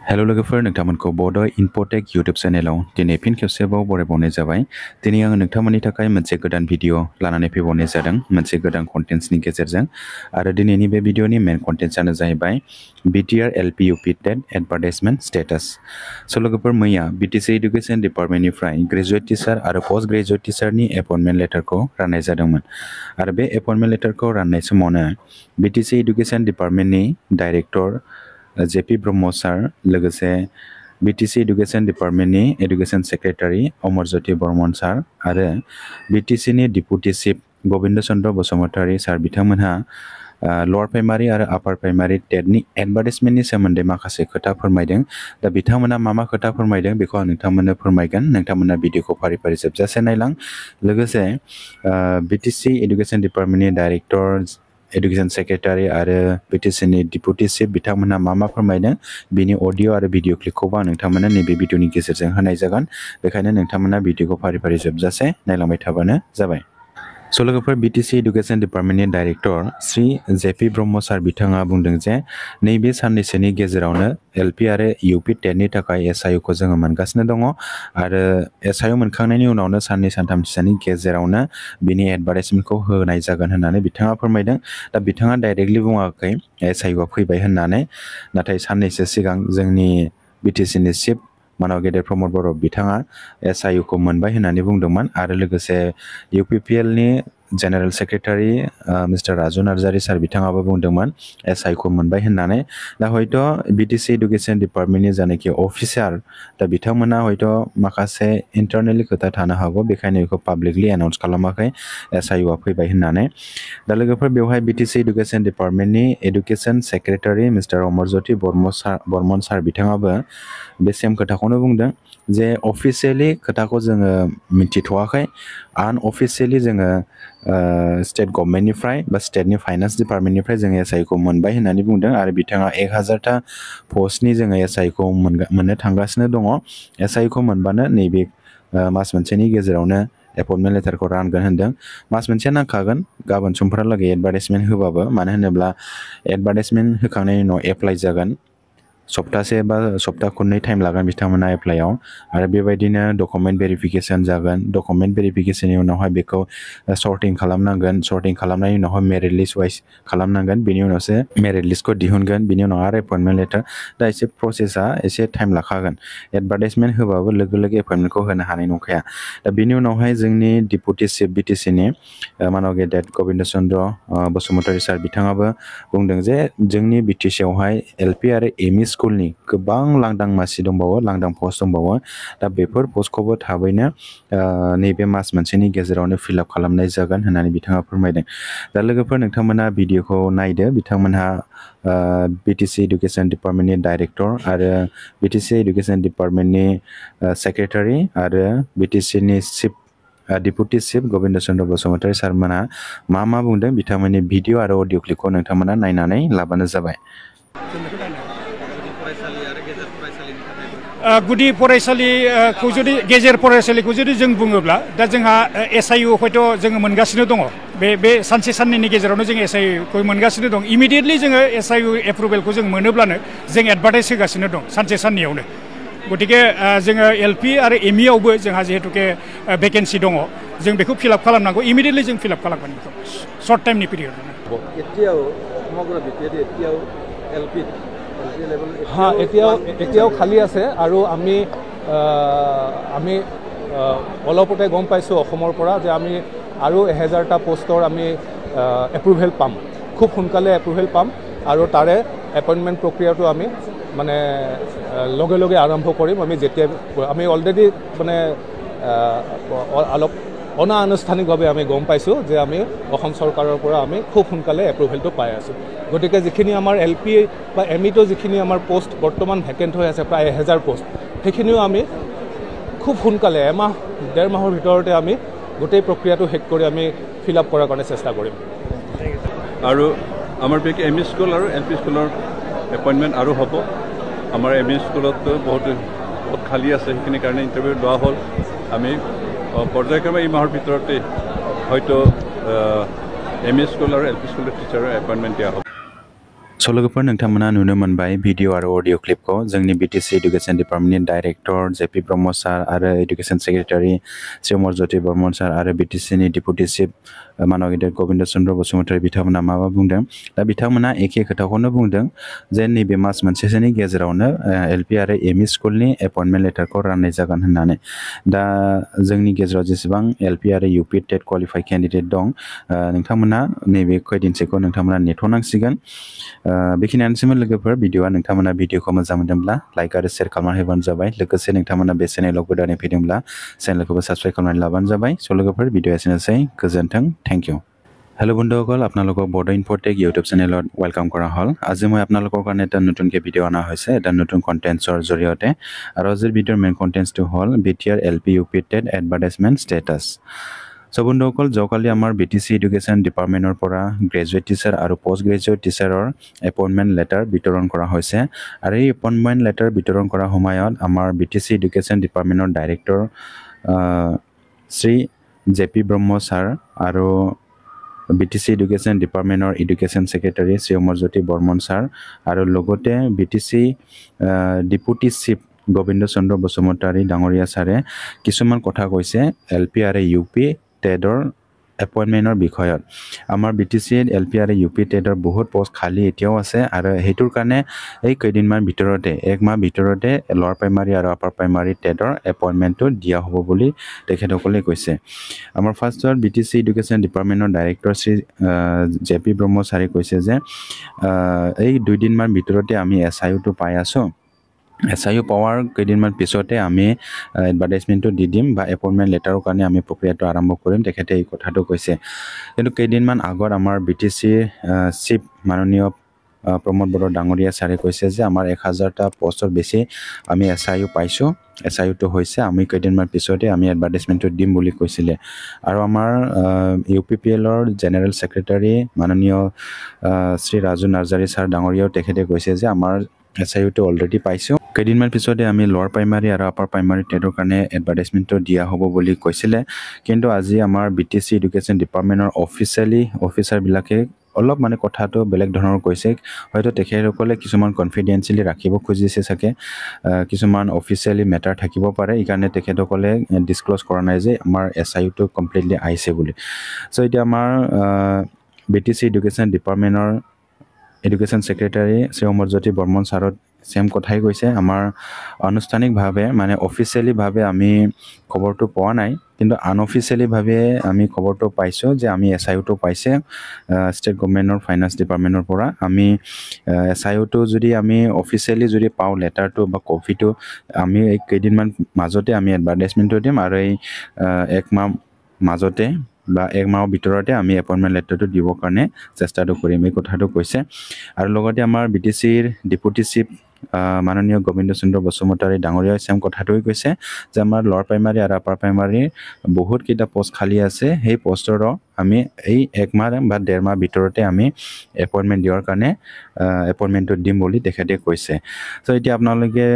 Hello लोगोफोर नोंथांमोनखौ बड' इनफ'टेक YouTube चेनेलाव दिनै fin खेबसेबाव बरायबावनाय जाबाय। दिनै आङो नोंथांमोननि थाखाय मोनसे गोदान भिडिअ लानानै फैबावनाय जादों मोनसे गोदान कन्टेन्ट्सनि गेजेरजों आरो दिनैनि बे भिडिअनि मेन कन्टेन्ट्सआनो जाहैबाय BTR LP UP TET advertisement status. So' लोगोफोर मैया BTC इडुकेसन डिपार्टमेन्टनिफ्राय ग्रेजुवेट टिचार आरो पोस्ट ग्रेजुवेट टिचारनि एपइन्टमेन्ट लेटारखौ राननाय जादोंमोन आरो बे एपइन्टमेन्ट लेटारखौ राननाय समावनो BTC इडुकेसन डिपार्टमेन्टनि डाइरेक्टर JP ब्रह्म सार लोगोसे BTC इडुकेसन डिपार्टमेन्टनि education secretary Amarjyoti Barman sir आरो BTCनि deputy chief Gobinda Chandra Basumatary sir बिथांमोनहा लवार प्राइमारि आरो आपार प्राइमारि टेटनि एडभार्टाइजमेन्टनि सोमोन्दै माखासे खोथा फोरमायदों। दा बिथांमोना मा खोथा फोरमायदों बेखौ आं नोंथांमोननो फोरमायगोन। नोंथांमोना भिडिअखौ फारि फारि जोबजासे नायलां। लोगोसे BTC इडुकेसन डिपार्टमेन्टनि डाइरेक्टर एडुकेसन सेक्रेटारि आरो BTCनि डिपुटि चिफ बिथांमोनहा मा फोरमायदों बिनि अडिअ आरो भिडिअ क्लिपखौबो आं नोंथांमोननो नैबे भिडिअनि गेजेरजों होनाय जागोन। बेखायनो नोंथांमोना भिडिअखौ फारि फारि जोबजासे नायलांबाय थाबानो जाबाय। स' लोगोफोर BTC इडुकेसन डिपार्टमेन्टनि डाइरेक्टर श्री JP ब्रह्म सार बिथाङा बुंदों जे नैबे साननैसोनि गेजेरावनो LP आरो UP टेटनि थाखाय SIU खौ जोङो मोनगासिनो दङ आरो SIU मोनखांनायनि उनावनो साननै सानथामसोनि गेजेरावनो बिनि एडभार्टाइजमेन्टखौ होनाय जागोन होननानै बिथाङा फोरमायदों। दा बिथाङा डाइरेक्टलि बुङाखै SIU आ फैबाय होननानै, नाथाय साननैसो सिगां जोंनि BTCनि चिफ मानव गेदेर प्रमद बर' बिथाङा SIU खौ मोनबाय होननानै बुंदोंमोन आरो लोगोसे UPPL नि general secretary mister Raju Narzary सार बिथाङाबो बुंदोंमोन SIU खौ मोनबाय होननानै। दा हयथ' BTC इडुकेसन डिपार्टमेन्टनि जानाखि अफिसार दा बिथांमोना हयथ' माखासे इन्टारनेलि खोथा थानो हागौ, बेखायनो बेखौ पाब्लिकलि एनाउन्स खालामाखै SIU आ फैबाय होननानै। दा लोगोफोर बेवहाय BTC इडुकेसन डिपार्टमेन्टनि education secretary mister Amarjyoti Barman sir बिथाङाबो बे सेम खोथाखौनो बुंदों जे अफिसियेलि खोथाखौ जोङो मिथिथ'वाखै, आनअफिसियेलि जोङो स्टेट गभर्नमेन्टनिफ्राय बा स्टेटनि फाइनान्स डिपार्टमेन्टनिफ्राय जोङो SIU खौ मोनबाय होननानै बुंदों आरो बिथाङा 1000टा पस्टनि जोङो SIU खौ मोननो थांगासिनो दङ। SIU खौ मोनबानो नैबे मास मोनसेनि गेजेरावनो एपइन्टमेन्ट लेटारखौ रानगोन होनदों। मास मोनसे नांखागोन गाबोन समफोरहालागै एडभार्टाइजमेन्ट होबाबो, मानो होनोब्ला एडभार्टाइजमेन्ट होखांनायनि उनाव एप्लाइ जागोन, सप्तासे बा सप्ता खननै टाइम लागोन बिथांमोना एप्लाइआव आरो बेबायदिनो डकुमेन्ट भेरिफिकेसन जागोन। डकुमेन्ट भेरिफिकेसननि उनावहाय बेखौ सर्टिं खालामनांगोन, सर्टिं खालामनायनि उनावहाय मेरिट लिस्ट वाइज खालामनांगोन, बिनि उनावसो मेरिट लिस्टखौ दिहुनगोन, बिनि उनाव आरो एपइन्टमेन्ट लेटार। दा एसे प्रसेसा एसे टाइम लाखागोन। एडभार्टाइजमेन्ट होबाबो लोगो लोगो एपइन्टमेन्टखौ होनो हानाय नंखाया। दा बिनि उनावहाय जोंनि डिपुटि चिफ BTCनि मानव गेदेर गबिन्द चन्द्र बसुमतारी सार बिथाङाबो बुंदों जे जोंनि BTC आवहाय LP आरो ME स्कुलनि गोबां लांदां मासि दंबावो, लांदां पस्ट दंबावो। दा बेफोर पस्टखौबो थाबैनो नैबे मास मोनसेनि गेजेरावनो फिलआप खालामनाय जागोन होननानै बिथाङा फोरमायदों। दा लोगोफोर नोंथांमोना भिडिअखौ नायदो। बिथांमोनहा BTC इडुकेसन डिपार्टमेन्टनि डाइरेक्टर आरो BTC इडुकेसन डिपार्टमेन्टनि सेक्रेटारि आरो BTCनि chief deputy chief Gobinda Chandra Basumatary सारमोनहा मा बुंदों बिथांमोननि भिडिअ आरो अडिअ क्लिपखौ नोंथांमोना नायनानै लाबानो जाबाय। गुदि फरायसालिखौ जुदि गेजेर फरायसालिखौ जुदि जों बुङोब्ला दा जोंहा SIU हयथ' जोङो मोनगासिनो दङ। बे सानसे साननैनि गेजेरावनो जों SIU खौ मोनगासिनो दं। इमिडियेटलि जोङो SIU एप्रुभेलखौ जों मोनोब्लानो जों एडभार्टाइज होगासिनो दं सानसे साननैयावनो। गतिके जोङो LP आरो ME आवबो जोंहा जिहेतुके भेकेन्सि दङ, जों बेखौ फिलआप खालामनांगौ। इमिडियेटलि जों फिलआप खालामगोन बेखौ सर्ट टाइमनि पिरियडआवनो। हाँ, एতিয়াও खाली আছে আৰু আমি অলপতে গম পাইছোঁ অসমৰ পৰা যে আমি আৰু 1000টা পোষ্টৰ আমি এপ্ৰুভেল পাম, খুব সোনকালে এপ্ৰুভেল পাম আৰু তাৰে এপইণ্টমেণ্ট প্ৰক্ৰিয়াটো আমি মানে লগে লগে আৰম্ভ কৰিম। আমি অলৰেডি মানে অলপ অনানুষ্ঠানিকভাৱে আমি গম পাইছোঁ যে আমি অসম চৰকাৰৰ পৰা আমি খুব সোনকালে এপ্ৰুভেলটো পাই আছোঁ। গতিকে যিখিনি আমাৰ LP বা ME যিখিনি আমাৰ পোষ্ট বৰ্তমান ভেকেণ্ট হৈ আছে প্ৰায় 1000 পোষ্ট, সেইখিনিও আমি খুব সোনকালে এমাহ 1.5 মাহৰ ভিতৰতে আমি গোটেই প্ৰক্ৰিয়াটো শেষ কৰি আমি ফিল আপ কৰাৰ কাৰণে চেষ্টা কৰিম। আৰু আমাৰ ME স্কুল আৰু LP স্কুলৰ এপইণ্টমেণ্ট আৰু হ'ব। আমাৰ ME স্কুলত বহুত খালী আছে, সেইখিনিৰ কাৰণে ইণ্টাৰভিউ লোৱা হ'ল। আমি পৰ্যায়ক্ৰমে এই মাহৰ ভিতৰতে হয়তো ME স্কুল আৰু LP স্কুলৰ টিচাৰৰ এপইণ্টমেণ্ট দিয়া হ'ব। सल'गोफोर नोंथांमोना नुनो मोनबाय भिडिअ आरो अडिअ क्लिपखौ जोंनि बिटिसि एडुकेशन डिपार्टमेन्टनि डाइरेक्टर जेपि ब्रह्म सार आरो education secretary Shri Amarjyoti Barman sir आरो बिटिसिनि डिपुटि चिफ मानव गेदेर गबिन्द चन्द्र बसुमतारी बिथांमोना माबा बुंदों दा बिथांमोना एखे खोथाखौनो बुंदों जे नैबे मास मोनसेसोनि गेजेरावनो एलपि आरो एमइ स्कुलनि एपइन्टमेन्ट लेटारखौ राननाय जागोन होननानै दा जोंनि गेजेराव जेसेबां एलपि आरो इउपि टेट क्वालिफाइड केन्डिडेट दं नोंथांमोना नैबे खयदिनसेखौ नोंथांमोना नेथ'नांसिगोन बेखिनियानोसैमोन लोगोफोर भिडिअआ नोंथांमोना भिडिअखौ मोजां मोनदोंब्ला लाइक आरो शेयार खालामना होबानो जाबाय लोगोसे नोंथांमोना बे चेनेलाव गोदानै फैदोंब्ला चेनेलखौबो साबस्क्राइब खालामनानै लाबानो जाबाय स' लोगोफोर भिडिअआ एसेनोसै गोजोन्थों थैंक यू हेलो বন্ধুসকল আপোনালোকক বড়ো ইনফোটেক ইউটিউব চেনেলত ওয়েলকাম কৰা হ'ল আজি মই আপোনালোকৰ কাৰণে এটা নতুনকৈ ভিডিঅ' অনা হৈছে এটা নতুন কণ্টেণ্টছৰ জৰিয়তে আৰু আজিৰ ভিডিঅ'ৰ মেইন কণ্টেণ্টছটো হ'ল BTR LP UP TET advertisement status so' বন্ধুসকল যোৱাকালি আমাৰ বিটিচি এডুকেশ্যন ডিপাৰ্টমেণ্টৰ পৰা গ্ৰেজুৱেট টিচাৰ আৰু পষ্ট গ্ৰেজুৱেট টিচাৰৰ এপইণ্টমেণ্ট লেটাৰ বিতৰণ কৰা হৈছে আৰু এই এপইণ্টমেণ্ট লেটাৰ বিতৰণ কৰাৰ সময়ত আমাৰ বিটিচি এডুকেশ্যন ডিপাৰ্টমেণ্টৰ director Shri JP Brahma sir আৰু বিটিচি এডুকেশ্যন ডিপাৰ্টমেণ্টৰ education secretary Shri Amarjyoti Barman sir আৰু লগতে BTC deputy chief Gobinda Chandra Basumatary ডাঙৰীয়া ছাৰে কিছুমান কথা কৈছে এলপি আৰু ইউপি টেটৰ এপইণ্টমেণ্টৰ বিষয়ত আমাৰ বিটিচিত এলপি আৰু ইউপি টেটৰ বহুত পোষ্ট খালী এতিয়াও আছে আৰু সেইটোৰ কাৰণে এই কেইদিনমান ভিতৰতে এক মাহ ভিতৰতে লৱাৰ প্ৰাইমাৰী আৰু আপাৰ প্ৰাইমাৰী টেটৰ এপইণ্টমেণ্টটো দিয়া হ'ব বুলি তেখেতসকলে কৈছে আমাৰ ফাৰ্ষ্টত বিটিচি এডুকেশ্যন ডিপাৰ্টমেণ্টৰ ডাইৰেক্টৰ শ্ৰী জেপি ব্ৰহ্ম ছাৰে কৈছে যে এই দুইদিনমান ভিতৰতে আমি এছআইউটো পাই আছোঁ এছআইউ পাৱাৰ কেইদিনমান পিছতে আমি এডভাৰটাইজমেণ্টটো দি দিম বা এপইণ্টমেণ্ট লেটাৰৰ কাৰণে আমি প্ৰক্ৰিয়াটো আৰম্ভ কৰিম তেখেতে এই কথাটো কৈছে কিন্তু কেইদিনমান আগত আমাৰ বিটিচিৰ চিফ মাননীয় প্ৰমোদ বড়ো ডাঙৰীয়া ছাৰে কৈছে যে আমাৰ 1000টা পোষ্টৰ বেছি আমি এছআইউ পাইছোঁ এছআইউটো হৈছে আমি কেইদিনমান পিছতে আমি এডভাৰটাইজমেণ্টটো দিম বুলি কৈছিলে আৰু আমাৰ ইউপিপিএলৰ জেনেৰেল ছেক্ৰেটাৰী মাননীয় শ্ৰী ৰাজু নাৰ্জাৰী ছাৰ ডাঙৰীয়াও তেখেতে কৈছে যে আমাৰ এছআইউটো অলৰেডি পাইছোঁ কেইদিনমান পিছতে আমি লৱাৰ প্ৰাইমাৰী আৰু আপাৰ প্ৰাইমাৰী টেটৰ কাৰণে এডভাৰটাইজমেণ্টটো দিয়া হ'ব বুলি কৈছিলে কিন্তু আজি আমাৰ বিটিচি এডুকেশ্যন ডিপাৰ্টমেণ্টৰ অফিচাৰবিলাকে অলপ মানে কথাটো বেলেগ ধৰণৰ কৈছে হয়তো তেখেতসকলে কিছুমান কনফিডেন্সিয়েলি ৰাখিব খুজিছে চাগে কিছুমান অফিচিয়েলি মেটাৰ থাকিব পাৰে এইকাৰণে তেখেতসকলে ডিছক্ল'জ কৰা নাই যে আমাৰ এছআইউটো কমপ্লিটলি আহিছে বুলি চ' এতিয়া আমাৰ বিটিচি এডুকেশ্যন ডিপাৰ্টমেণ্টৰ এডুকেশ্যন ছেক্ৰেটাৰী শ্ৰী অমৰজ্যোতি বৰ্মন ছাৰত সেম কথাই কৈছে আমাৰ আনুষ্ঠানিকভাৱে মানে অফিচিয়েলিভাৱে আমি খবৰটো পোৱা নাই কিন্তু আনঅফিচিয়েলিভাৱে আমি খবৰটো পাইছোঁ যে আমি এছআইউটো পাইছে ষ্টেট গভৰ্ণমেণ্টৰ ফাইনেন্স ডিপাৰ্টমেণ্টৰ পৰা আমি এছআইউটো যদি আমি অফিচিয়েলি যদি পাওঁ লেটাৰটো বা কপিটো আমি এই কেইদিনমান মাজতে আমি এডভাৰটাইজমেণ্টটো দিম আৰু এই এক মাহ মাজতে বা এক মাহৰ ভিতৰতে আমি এপইণ্টমেণ্ট লেটাৰটো দিবৰ কাৰণে চেষ্টাটো কৰিম এই কথাটো কৈছে আৰু লগতে আমাৰ বিটিচিৰ ডিপুটি চিফ মাননীয় গোবিন্দ চন্দ্ৰ বসুমতাৰী ডাঙৰীয়াই চেম কথাটোৱে কৈছে যে আমাৰ লৱাৰ প্ৰাইমাৰী আৰু আপাৰ প্ৰাইমাৰীৰ বহুতকেইটা পোষ্ট খালী আছে সেই পোষ্টৰো আমি এই এক মাহ বা ডেৰ মাহ ভিতৰতে আমি এপইণ্টমেণ্ট দিয়াৰ কাৰণে এপইণ্টমেণ্টটো দিম বুলি তেখেতে কৈছে চ' এতিয়া আপোনালোকে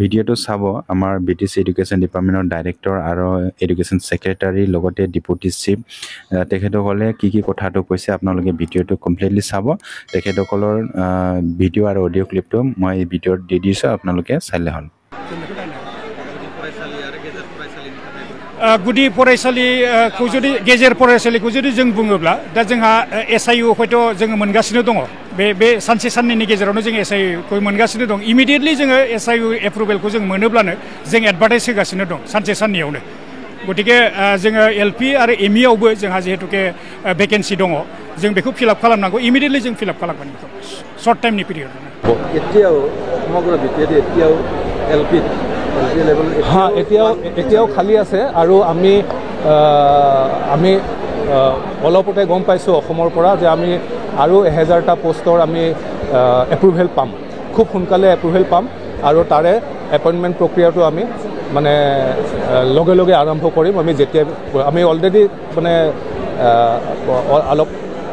ভিডিঅ'টো চাব আমাৰ বিটিচি এডুকেশ্যন ডিপাৰ্টমেণ্টৰ ডাইৰেক্টৰ আৰু এডুকেশ্যন ছেক্ৰেটাৰী লগতে ডিপুটি চিফ তেখেতসকলে কি কথাটো কৈছে আপোনালোকে ভিডিঅ'টো কমপ্লিটলি চাব তেখেতসকলৰ ভিডিঅ' আৰু অডিঅ' ক্লিপটো মই এই ভিডিঅ'ত দি দিছোঁ আপোনালোকে চালে হ'ল गुदि फरायसालिखौ जुदि गेजेर फरायसालिखौ जुदि जों बुङोब्ला दा जोंहा एसआइउ हयथ' जोङो मोनगासिनो दङ बे सानसे साननैनि गेजेरावनो जों एसआइउखौ मोनगासिनो दं इमिडियेटलि जोङो एसआइउ एप्रुभेलखौ जों मोनोब्लानो जों एडभार्टाइज होगासिनो दं सानसे साननैयावनो गतिके जोङो एलपि आरो एमइआवबो जोंहा जिहेतुके भेकेन्सि दङ जों बेखौ फिलआप खालामनांगौ इमिडियेटलि जों फिलआप खालामगोन बेखौ सर्ट टाइमनि पिरियड एতিয়াও সমগ্ৰ বিটিআৰ এতিয়াও এলপি লেভেল হ্যাঁ এতিয়াও খালী আছে আৰু আমি অলপতে গম পাইছোঁ অসমৰ পৰা যে আমি আৰু 1000টা পোষ্টৰ আমি এপ্ৰুভেল পাম খুব সোনকালে এপ্ৰুভেল পাম আৰু তাৰে এপইণ্টমেণ্ট প্ৰক্ৰিয়াটো আমি মানে লগে লগে আৰম্ভ কৰিম আমি অলৰেডি মানে অলপ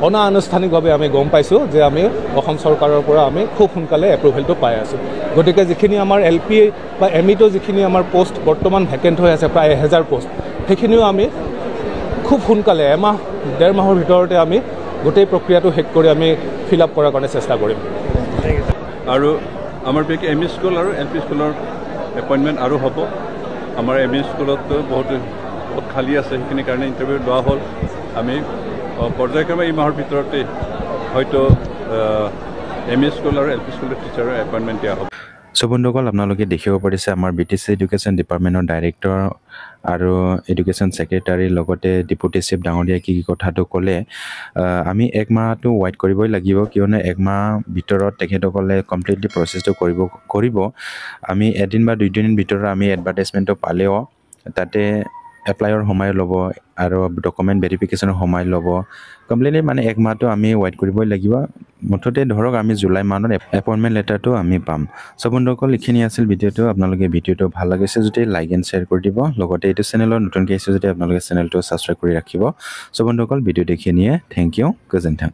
অনানুষ্ঠানিকভাৱে আমি গম পাইছোঁ যে আমি অসম চৰকাৰৰ পৰা আমি খুব সোনকালে এপ্ৰুভেলটো পাই আছোঁ গতিকে যিখিনি আমাৰ এলপি বা এমইটো যিখিনি আমাৰ পোষ্ট বৰ্তমান ভেকেণ্ট হৈ আছে প্ৰায় 1000 পোষ্ট সেইখিনিও আমি খুব সোনকালে এমাহ ডেৰ মাহৰ ভিতৰতে আমি গোটেই প্ৰক্ৰিয়াটো শেষ কৰি আমি ফিল আপ কৰাৰ কাৰণে চেষ্টা কৰিম আৰু আমাৰ বিশেষ এম ই স্কুল আৰু এল পি স্কুলৰ এপইণ্টমেণ্ট আৰু হ'ব আমাৰ এম ই স্কুলত বহুত খালী আছে সেইখিনি কাৰণে ইণ্টাৰভিউ লোৱা হ'ল আমি পৰ্যায়ক্ৰমে এই মাহৰ ভিতৰতে হয়তো এম ই স্কুল আৰু এল পি স্কুলৰ টিচাৰৰ এপইণ্টমেণ্ট দিয়া হ'ব সো বন্ধুসকল আপোনালোকে দেখিব পাৰিছে আমাৰ BTC এডুকেশ্যন ডিপাৰ্টমেণ্টৰ ডাইৰেক্টৰ আৰু এডুকেশ্যন ছেক্ৰেটাৰীৰ লগতে ডেপুটি চিফ ডাঙৰীয়া কি কথাটো ক'লে আমি এক মাহটো ৱেইট কৰিবই লাগিব কিয়নো এক মাহ ভিতৰত তেখেতসকলে কমপ্লিটলি প্ৰচেছটো কৰিব আমি এদিন বা দুইদিনৰ ভিতৰত আমি এডভাৰটাইজমেণ্টটো পালেও তাতে এপ্লাইৰ সময় ল'ব আৰু ডকুমেণ্ট ভেৰিফিকেশ্যনৰ সময় ল'ব কমপ্লিটলি মানে এক মাহটো আমি ৱেইট কৰিবই লাগিব মুঠতে ধৰক আমি জুলাই মাহত এপইণ্টমেণ্ট লেটাৰটো আমি পাম সো বন্ধুসকল এইখিনি আছিল ভিডিঅ'টো আপোনালোকে ভিডিঅ'টো ভাল লাগিছে যদি লাইক এণ্ড শ্বেয়াৰ কৰি দিব লগতে এইটো চেনেলত নতুনকৈ আহিছে যদি আপোনালোকে চেনেলটো ছাবস্ক্ৰাইব কৰি ৰাখিব সো বন্ধুসকল ভিডিঅ' দেখি নিয়ে থেংক ইউ গোজেণ্টাং